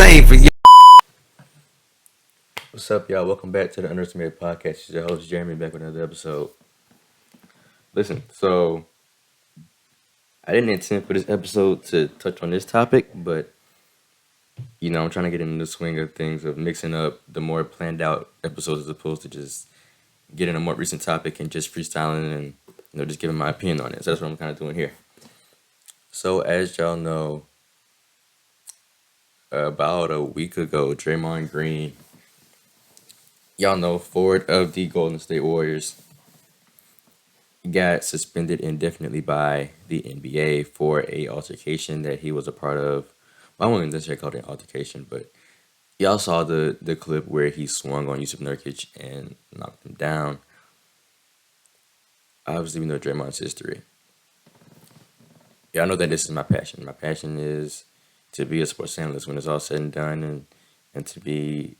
name for you. What's up, y'all? Welcome back to the Underestimated Podcast. It's your host, Jeremy, back with another episode. Listen, so I didn't intend for this episode to touch on this topic, but I'm trying to get into the swing of things of mixing up the more planned out episodes as opposed to just getting a more recent topic and just freestyling and just giving my opinion on it. So that's what I'm kind of doing here. So as y'all know, about a week ago, Draymond Green, y'all know, forward of the Golden State Warriors, got suspended indefinitely by the NBA for a altercation that he was a part of. Well, I wouldn't necessarily call it an altercation, but y'all saw the clip where he swung on Yusuf Nurkic and knocked him down. Obviously, we know Draymond's history. Y'all know that this is my passion. My passion is to be a sports analyst when it's all said and done, and to be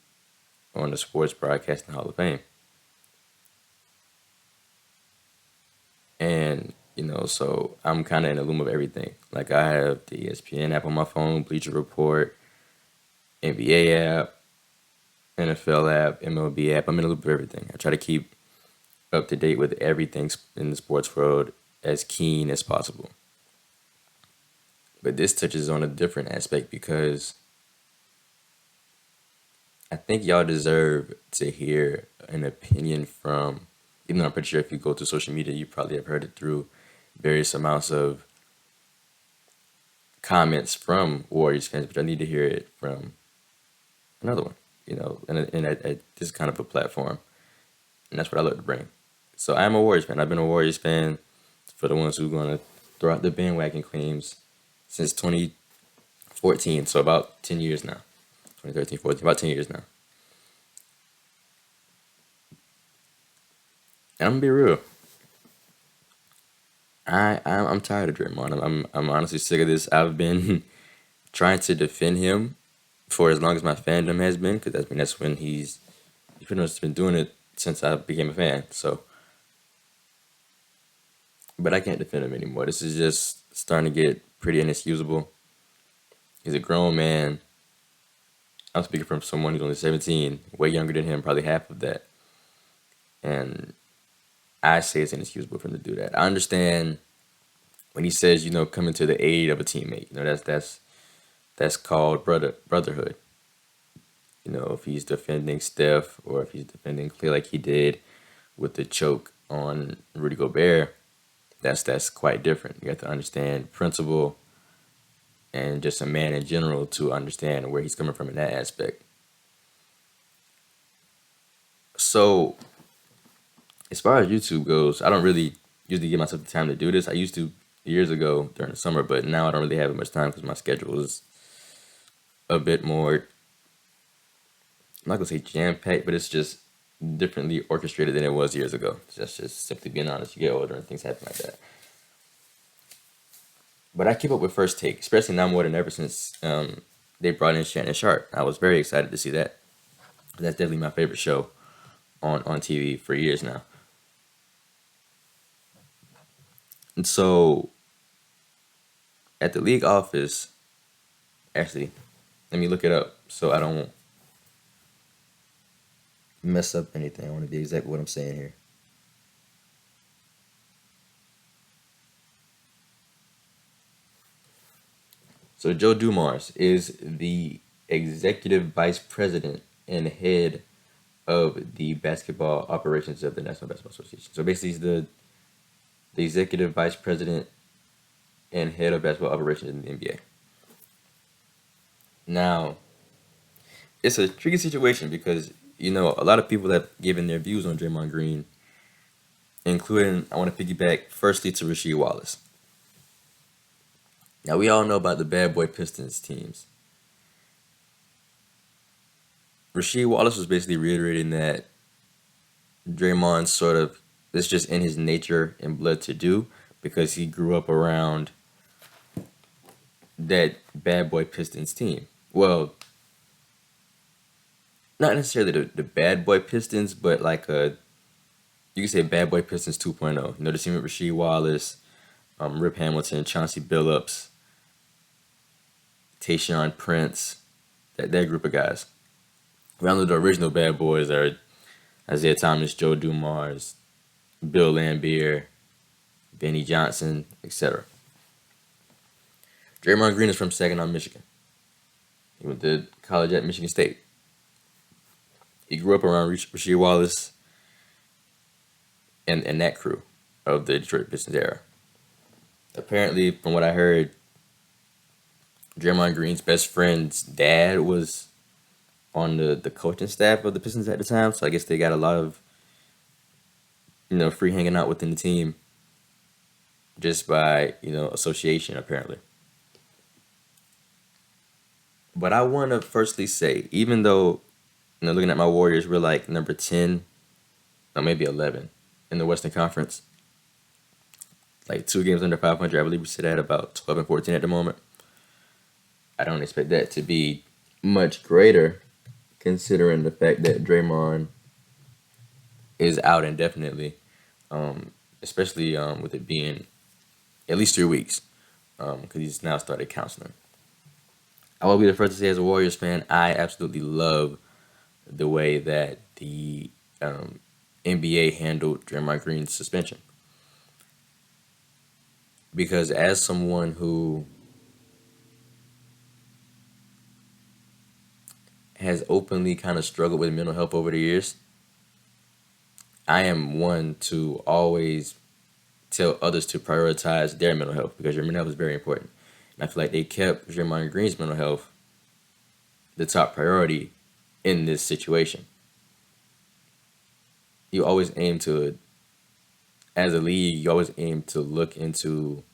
on the Sports Broadcasting Hall of Fame. And, so I'm kind of in the loop of everything. Like, I have the ESPN app on my phone, Bleacher Report, NBA app, NFL app, MLB app. I'm in the loop of everything. I try to keep up to date with everything in the sports world as keen as possible. But this touches on a different aspect because I think y'all deserve to hear an opinion from, even though I'm pretty sure if you go to social media, you probably have heard it through various amounts of comments from Warriors fans, but I need to hear it from another one, and at this kind of a platform. And that's what I look to bring. So I'm a Warriors fan. I've been a Warriors fan for the ones who are going to throw out the bandwagon claims since 2014, so about 10 years now. 2013, 14, about 10 years now. And I'm going to be real. I'm tired of Draymond. I'm honestly sick of this. I've been trying to defend him for as long as my fandom has been, because that's when he's pretty much been doing it since I became a fan. So, but I can't defend him anymore. This is just starting to get pretty inexcusable. He's a grown man. I'm speaking from someone who's only 17, way younger than him, probably half of that. And I say it's inexcusable for him to do that. I understand when he says, coming to the aid of a teammate. That's called brotherhood. If he's defending Steph or if he's defending Clay like he did with the choke on Rudy Gobert, that's quite different. You have to understand principle and just a man in general to understand where he's coming from in that aspect. So, as far as YouTube goes, I don't really usually give myself the time to do this. I used to years ago during the summer, but now I don't really have much time because my schedule is a bit more, I'm not going to say jam-packed, but it's just differently orchestrated than it was years ago. That's just simply being honest. You get older and things happen like that. But I keep up with First Take, especially now more than ever since they brought in Shannon Sharp. I was very excited to see that. That's definitely my favorite show on TV for years now. And so, at the league office, actually, let me look it up so I don't mess up anything. I want to be exactly what I'm saying here. So Joe Dumars is the executive vice president and head of the basketball operations of the National Basketball Association. So basically, he's the executive vice president and head of basketball operations in the NBA. Now, it's a tricky situation because, a lot of people have given their views on Draymond Green, including, I want to piggyback firstly to Rasheed Wallace. Now, we all know about the Bad Boy Pistons teams. Rasheed Wallace was basically reiterating that Draymond it's just in his nature and blood to do because he grew up around that Bad Boy Pistons team. Well, not necessarily the Bad Boy Pistons, but like you could say Bad Boy Pistons 2.0. The team with Rasheed Wallace, Rip Hamilton, Chauncey Billups, Tayshaun Prince, that group of guys. Around the original bad boys are Isaiah Thomas, Joe Dumars, Bill Lambier, Benny Johnson, etc. Draymond Green is from Saginaw, Michigan. He went to college at Michigan State. He grew up around Rasheed Wallace and that crew of the Detroit Pistons era. Apparently, from what I heard, Draymond Green's best friend's dad was on the coaching staff of the Pistons at the time, so I guess they got a lot of free hanging out within the team just by association apparently. But I want to firstly say, even though looking at my Warriors, we're like number 10, or maybe 11 in the Western Conference, like 2 games under 500. I believe we sit at about 12 and 14 at the moment. I don't expect that to be much greater, considering the fact that Draymond is out indefinitely, especially with it being at least 3 weeks, because he's now started counseling. I will be the first to say, as a Warriors fan, I absolutely love the way that the NBA handled Draymond Green's suspension. Because as someone who has openly kind of struggled with mental health over the years, I am one to always tell others to prioritize their mental health, because your mental health is very important. And I feel like they kept Draymond Green's mental health the top priority in this situation. You always aim to, as a league, you always aim to look into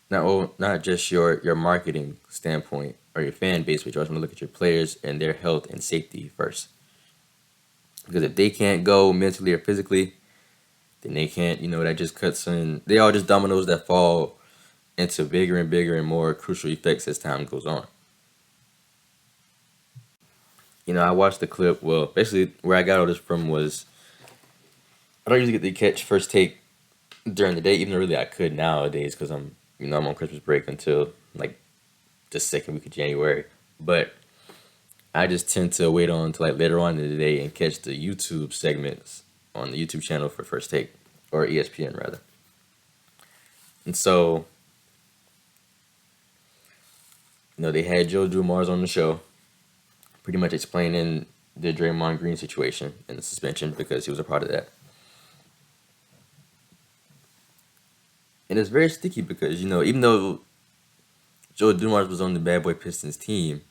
not just your marketing standpoint or your fan base, but you also want to look at your players and their health and safety first. Because if they can't go mentally or physically, then they can't, that just cuts in. They are just dominoes that fall into bigger and bigger and more crucial effects as time goes on. I watched the clip. Well, basically, where I got all this from was, I don't usually get to catch First Take during the day, even though really I could nowadays, because I'm on Christmas break until like the second week of January. But I just tend to wait on to like later on in the day and catch the YouTube segments on the YouTube channel for First Take, or ESPN rather. And so, they had Joe Dumars on the show, pretty much explaining the Draymond Green situation and the suspension, because he was a part of that. And it's very sticky because, even though Joe Dumars was on the Bad Boy Pistons team,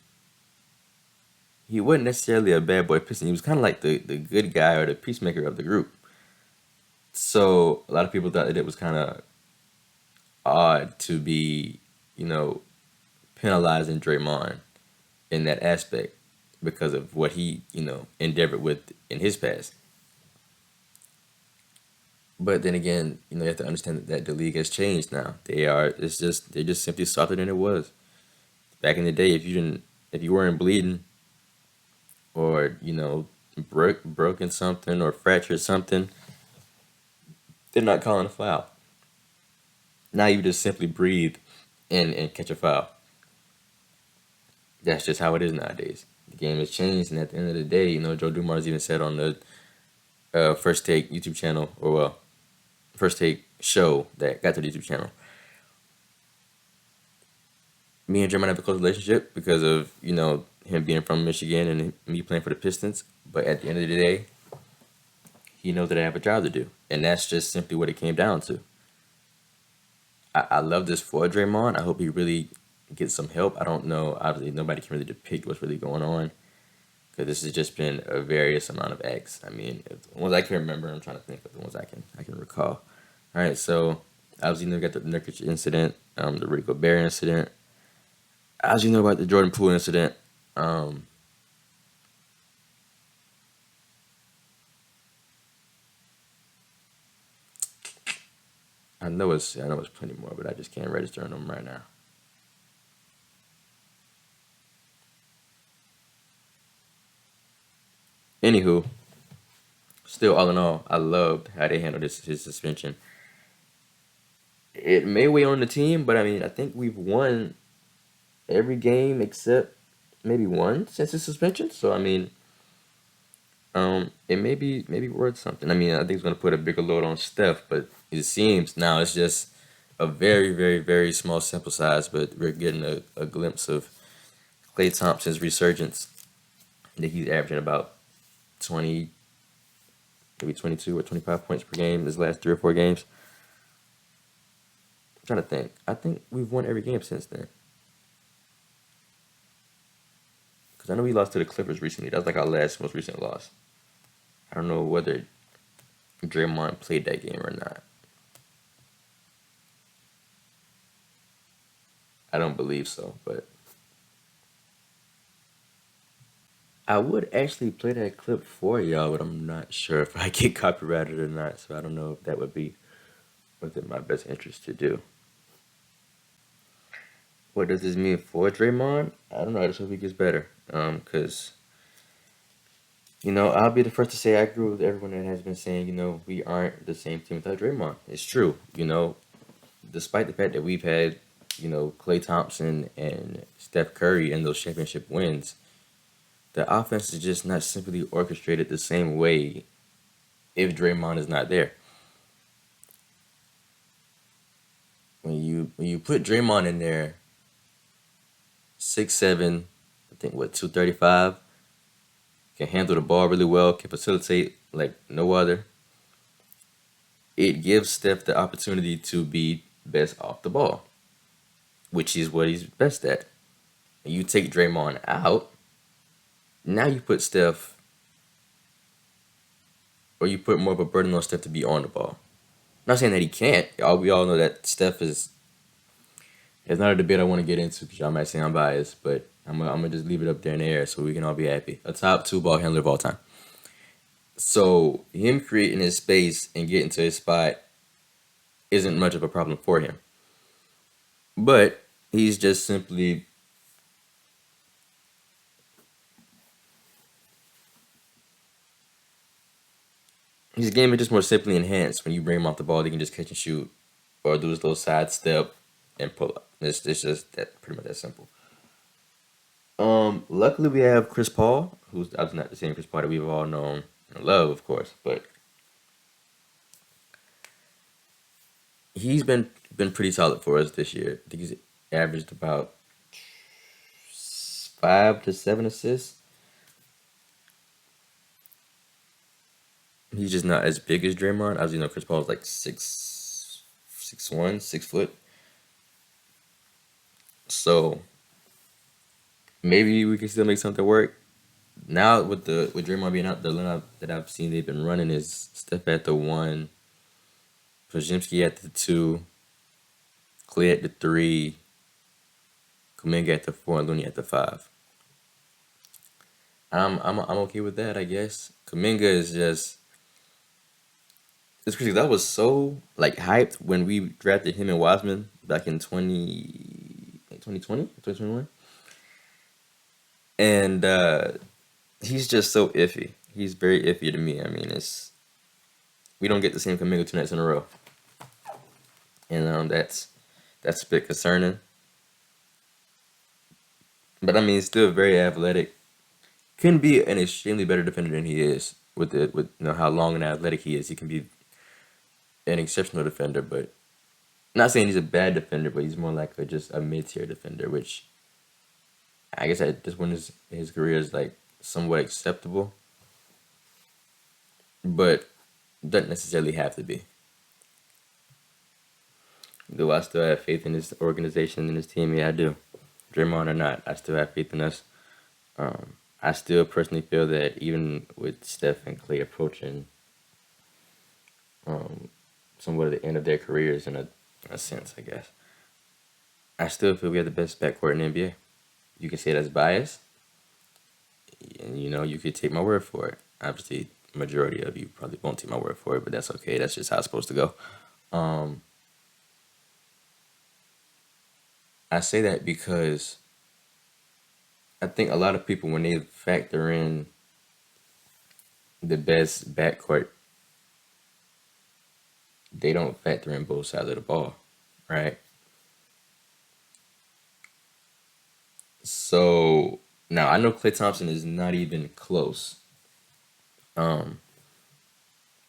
he wasn't necessarily a bad boy Piston. He was kind of like the good guy or the peacemaker of the group. So a lot of people thought that it was kind of odd to be, penalizing Draymond in that aspect because of what he, endeavored with in his past. But then again, you have to understand that the league has changed now. They're just simply softer than it was. Back in the day, if you weren't bleeding, or broken something or fractured something, they're not calling a foul. Now you just simply breathe and catch a foul. That's just how it is nowadays. The game has changed, and at the end of the day, Joe Dumars even said on the First Take YouTube channel, First Take show that got to the YouTube channel, me and Draymond have a close relationship because of him being from Michigan and me playing for the Pistons. But at the end of the day, he knows that I have a job to do. And that's just simply what it came down to. I love this for Draymond. I hope he really gets some help. I don't know. Obviously, nobody can really depict what's really going on, because this has just been a various amount of acts. I mean, the ones I can remember, I'm trying to think of the ones I can recall. All right, so obviously we got the Nurkic incident, the Rudy Gobert incident. As you know about the Jordan Poole incident, I know it's plenty more, but I just can't register on them right now. Anywho, still all in all, I loved how they handled his suspension. It may weigh on the team, but I mean, I think we've won every game except maybe one since his suspension. So I mean, it may be worth something. I mean, I think it's gonna put a bigger load on Steph, but it seems now it's just a very, very, very small sample size. But we're getting a glimpse of Klay Thompson's resurgence. I think he's averaging about 20, maybe 22 or 25 points per game his last 3 or 4 games. I'm trying to think. I think we've won every game since then. Because I know we lost to the Clippers recently. That was like our last most recent loss. I don't know whether Draymond played that game or not. I don't believe so, but I would actually play that clip for y'all, but I'm not sure if I get copyrighted or not. So I don't know if that would be within my best interest to do. What does this mean for Draymond? I don't know. I just hope he gets better. Cause I'll be the first to say I agree with everyone that has been saying, we aren't the same team without Draymond. It's true. Despite the fact that we've had, Klay Thompson and Steph Curry in those championship wins, the offense is just not simply orchestrated the same way if Draymond is not there. When you put Draymond in there, 6'7", I think what 235, can handle the ball really well, can facilitate like no other. It gives Steph the opportunity to be best off the ball, which is what he's best at. And you take Draymond out, now you put Steph, or you put more of a burden on Steph to be on the ball. Not saying that he can't. We all know that Steph is. It's not a debate I want to get into because y'all might say I'm biased, but I'm gonna just leave it up there in the air so we can all be happy. A top two ball handler of all time. So him creating his space and getting to his spot isn't much of a problem for him. But he's just simply his game is just more simply enhanced when you bring him off the ball. He can just catch and shoot, or do his little side step and pull up. It's just that pretty much that simple. Luckily we have Chris Paul, who's obviously not the same Chris Paul that we've all known and love, of course, but he's been pretty solid for us this year. I think he's averaged about 5 to 7 assists. He's just not as big as Draymond. As you know, Chris Paul's like 6'1", 6 foot. So maybe we can still make something work. Now with Draymond being out, the lineup that I've seen they've been running is Steph at the 1, Podziemski at the 2, Clay at the 3, Kuminga at the 4, and Looney at the 5. I'm okay with that, I guess. Kuminga is just it's crazy. That was so like hyped when we drafted him and Wiseman back in 2020, 2021. And he's just so iffy. He's very iffy to me. I mean, it's we don't get the same Kuminga 2 nights in a row, and that's a bit concerning. But I mean, he's still very athletic. Can be an extremely better defender than he is with how long and athletic he is. He can be an exceptional defender, but not saying he's a bad defender, but he's more like just a mid tier defender, which I guess at this point his career is like somewhat acceptable, but doesn't necessarily have to be. Do I still have faith in this organization and this team? Yeah, I do. Draymond or not, I still have faith in us. I still personally feel that even with Steph and Clay approaching um, somewhat at the end of their careers in a sense, I guess, I still feel we have the best backcourt in the NBA. You can say that's biased, and you could take my word for it. Obviously, majority of you probably won't take my word for it, but that's okay. That's just how it's supposed to go. Um, I say that because I think a lot of people, when they factor in the best backcourt, they don't factor in both sides of the ball, right? So now I know Klay Thompson is not even close um,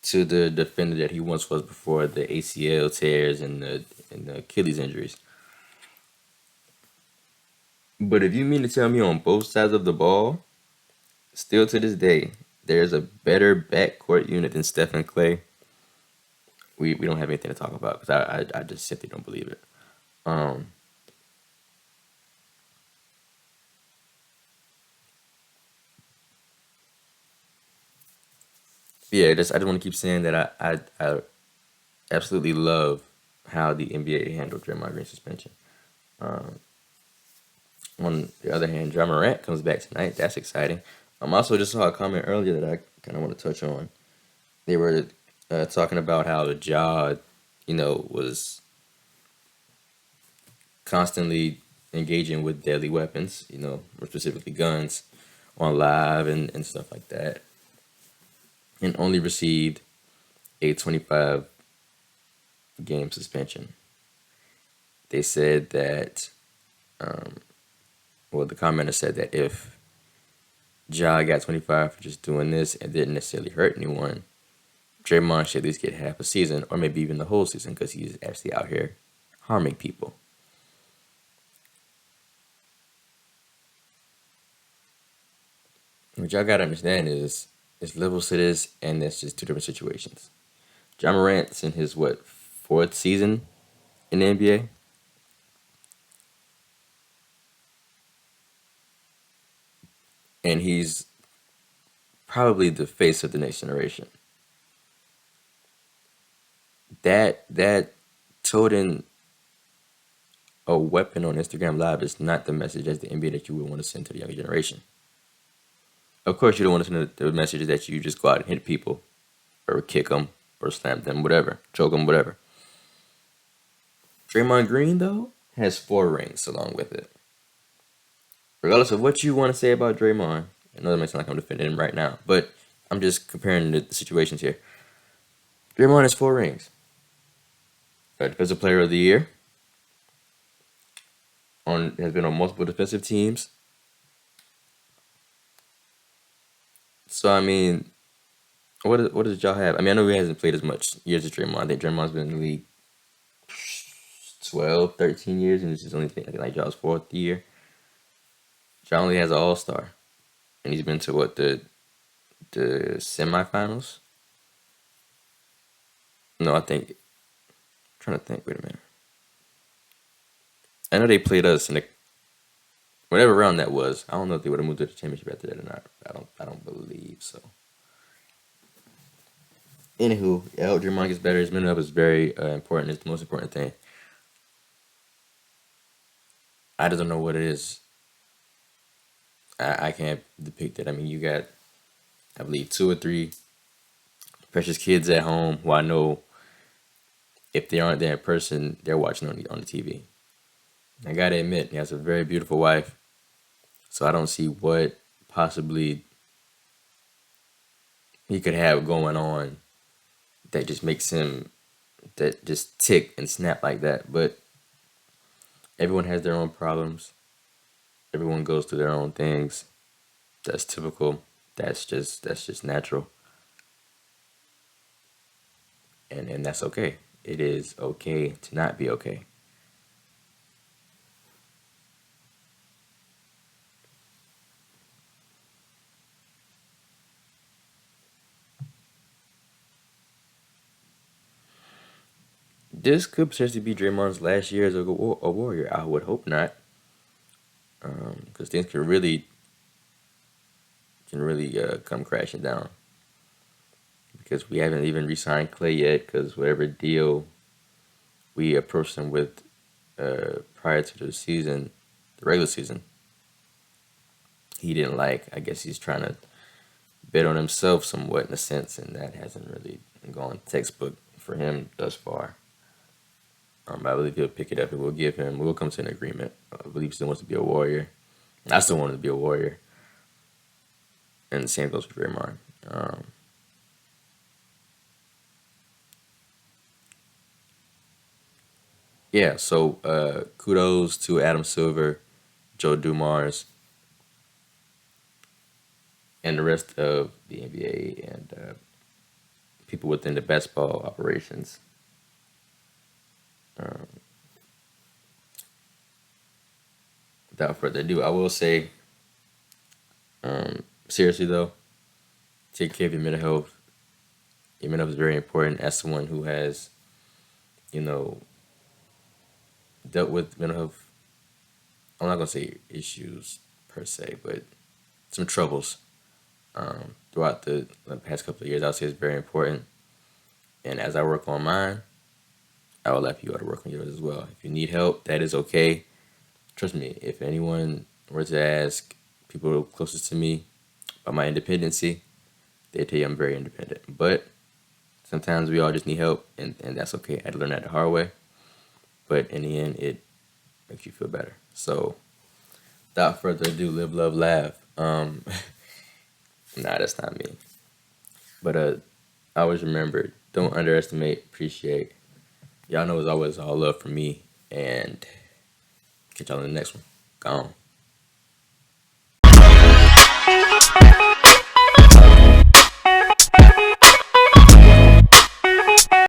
to the defender that he once was before the ACL tears and the Achilles injuries. But if you mean to tell me on both sides of the ball, still to this day, there's a better backcourt unit than Steph and Clay, we don't have anything to talk about because I just simply don't believe it. Um, yeah, I just want to keep saying that I absolutely love how the NBA handled Draymond Green suspension. Um, on the other hand, John Morant comes back tonight. That's exciting. Also just saw a comment earlier that I kind of want to touch on. They were talking about how the jaw, was constantly engaging with deadly weapons, more specifically guns, on live and stuff like that, and only received a 25 game suspension. They said that, um, well, the commenter said that if Ja got 25 for just doing this and didn't necessarily hurt anyone, Draymond should at least get half a season or maybe even the whole season because he's actually out here harming people. What y'all gotta understand is there's levels to this, and that's just two different situations. John Morant's in his fourth season in the NBA, and he's probably the face of the next generation. That toting a weapon on Instagram Live is not the message as the NBA that you would want to send to the younger generation. Of course, you don't want to send the message that you just go out and hit people, or kick them, or slam them, whatever, choke them, whatever. Draymond Green though has four rings along with it. Regardless of what you want to say about Draymond, I know that might sound like I'm defending him right now, but I'm just comparing the situations here. Draymond has four rings. Defensive Player of the Year. Has been on multiple defensive teams. So I mean, what does y'all have? I mean, I know he hasn't played as much years as Draymond. I think Draymond's been in the league 12, 13 years, and this is only I think like y'all's fourth year. Ja only has an All Star, and he's been to the semifinals. No, I think. I'm trying to think. Wait a minute. I know they played us in the whatever round that was. I don't know if they would have moved to the championship after that or not. I don't believe so. Anywho, I hope Draymond gets better. His minute up is very important. It's the most important thing. I just don't know what it is. I can't depict it. I mean, you got, I believe, two or three precious kids at home who I know if they aren't there in person, they're watching on the TV. I gotta admit, he has a very beautiful wife, so I don't see what possibly he could have going on that just makes him that just tick and snap like that. But everyone has their own problems. Everyone goes through their own things. That's typical. That's just natural. And that's okay. It is okay to not be okay. This could potentially be Draymond's last year as a Warrior. I would hope not, because things can really come crashing down. Because we haven't even re-signed Clay yet. Because whatever deal we approached him with prior to the season, the regular season, he didn't like. I guess he's trying to bet on himself somewhat in a sense, and that hasn't really gone textbook for him thus far. I believe he'll pick it up and we'll come to an agreement. I believe he still wants to be a Warrior. I still want him to be a Warrior. And the same goes for Draymond. Um, yeah, so kudos to Adam Silver Joe Dumars, and the rest of the NBA and people within the basketball operations. Um, Without further ado, I will say, seriously though, take care of your mental health. Your mental health is very important as someone who has, you know, dealt with mental health. I'm not gonna say issues per se, but some troubles throughout the past couple of years. I would say it's very important. And as I work on mine, I will let you to work on yours as well. If you need help, that is okay. Trust me, if anyone were to ask people closest to me about my independency, they tell you I'm very independent. But sometimes we all just need help, and that's okay. I had to learn that the hard way. But in the end, it makes you feel better. So, without further ado, live, love, laugh. Nah, that's not me. But I always remember, don't underestimate, appreciate. Y'all know it's always all love for me, and catch y'all in the next one. Gone.